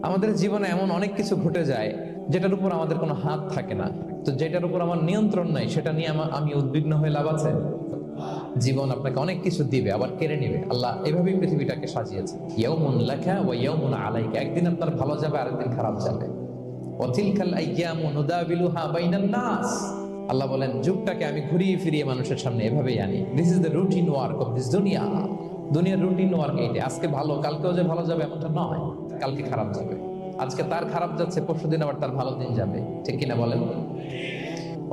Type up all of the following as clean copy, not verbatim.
আমাদের জীবনে এমন অনেক কিছু ঘটে যায় যেটার উপর আমাদের কোনো হাত থাকে না, তো যেটার উপর আমার নিয়ন্ত্রণ নাই সেটা নিয়ে আমি উদ্বিগ্ন হয়ে লাভ আছে? জীবন আপনাকে অনেক কিছু দিবে, আবার কেড়ে নিবে। আল্লাহ এভাবেই পৃথিবীটাকে সাজিয়েছে, ইয়াউমুন লাকা ওয়া ইয়াউমুন আলাইকা। একদিন আপনার ভালো যাবে, আরেকদিন খারাপ যাবে। ওয়া তিলকাল আইয়ামু নুদাবিলুহা বাইনান নাস। আল্লাহ বলেন, যুগটাকে আমি ঘুরিয়ে ফিরিয়ে মানুষের সামনে এভাবেই আনি। This is the routine work of this দুনিয়া। দুনিয়ার রুটিন ওয়ার্ক এইটা। আজকে ভালো, কালকেও যে ভালো যাবে এমনটা নয়, কালকে খারাপ যাবে। আজকে তার খারাপ যাচ্ছে, পরশুদিন আবার তার ভালো দিন যাবে, ঠিক কিনা বলেন?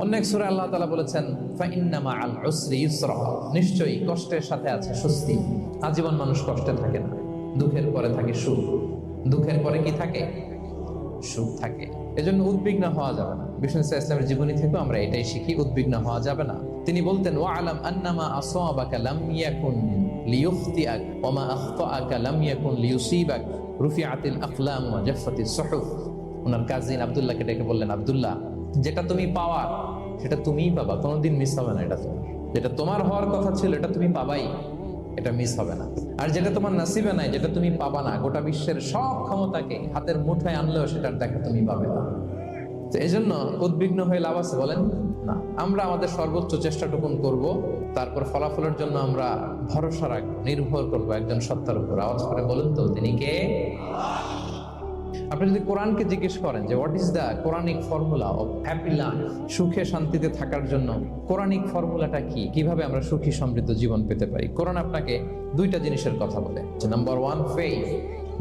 অন্য এক সূরায় আল্লাহ তাআলা বলেছেন, ফাইন্না মাআল উসরি ইউসরা। নিশ্চয়ই কষ্টের সাথে আছে স্বস্তি। আজীবন মানুষ কষ্টে থাকে না, দুঃখের পরে থাকে সুখ। দুঃখের পরে কি থাকে? সুখ থাকে। এজন্য উদ্বিগ্ন হওয়া যাবে না। বিষ্ণু ইসলামের জীবনী থেকে আমরা এটাই শিখি, উদ্বিগ্ন হওয়া যাবে না। তিনি বলতেন, ওয়া আলাম আন্নামা আসাবাকা লাম ইয়াকুন লিয়ুখতিআক ওয়া মা আখতাআকা লাম ইয়াকুন লিয়ুসিবাক রুফিআতিল আকলাম ওয়া জাফফাতিস সুহুফ। ওনার কাজিন আব্দুল্লাহকে ডেকে বললেন, আব্দুল্লাহ, যেটা তুমি পাওয়ার সেটা তুমিই পাবা, কোনোদিন মিস হবে না। এটা তোমার, যেটা তোমার হওয়ার কথা ছিল এটা তুমি পাবাই, এটা মিস হবে না। আর যেটা তোমার নসিবে নাই, যেটা তুমি পাবা না, গোটা বিশ্বের সব ক্ষমতাকে হাতের মুঠোয় আনলেও সেটার দেখা তুমি পাবে না। তো এই জন্য উদ্বিগ্ন হয়ে লাভ আছে বলেন? না। আমরা আমাদের সর্বোচ্চ চেষ্টাটুকুন করব, তারপর ফলাফলের জন্য আমরা ভরসা রাখবো, নির্ভর করবো একজন সত্তার উপর। আওয়াজ করে বলুন তো, তিনি কে? আপনি যদি কোরআনকে জিজ্ঞেস করেন যে what is the Quranic formula of happy life, সুখে শান্তিতে থাকার জন্য কোরআনিক ফর্মুলাটা কি, কিভাবে আমরা সুখী সমৃদ্ধ জীবন পেতে পারি, কোরআন আপনাকে দুইটা জিনিসের কথা বলে। নাম্বার ওয়ান, ফেইথ,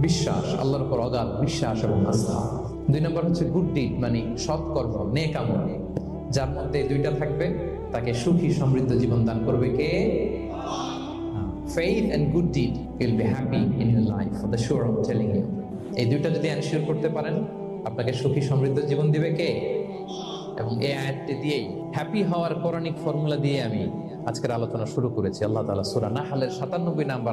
বিশ্বাস, আল্লাহর উপর অগাধ বিশ্বাস এবং আস্থা। দুই নম্বর হচ্ছে গুড ডিড, মানে সৎকর্ম, নেক আমল। যার মধ্যে দুইটা থাকবে তাকে সুখী সমৃদ্ধ জীবন দান করবে কে? Faith and good deed will be happy in your life, for the sure, I am telling you. এই দুইটা যদি এনশিওর করতে পারেন, আপনাকে সুখী সমৃদ্ধ জীবন দিবে কে? এবং এই আয়াতটি দিয়েই, হ্যাপি হওয়ার কোরআনিক ফর্মুলা দিয়ে আমি আজকের আলোচনা শুরু করেছি। আল্লাহ তাআলা সূরা নাহলের ৯৭ নাম্বার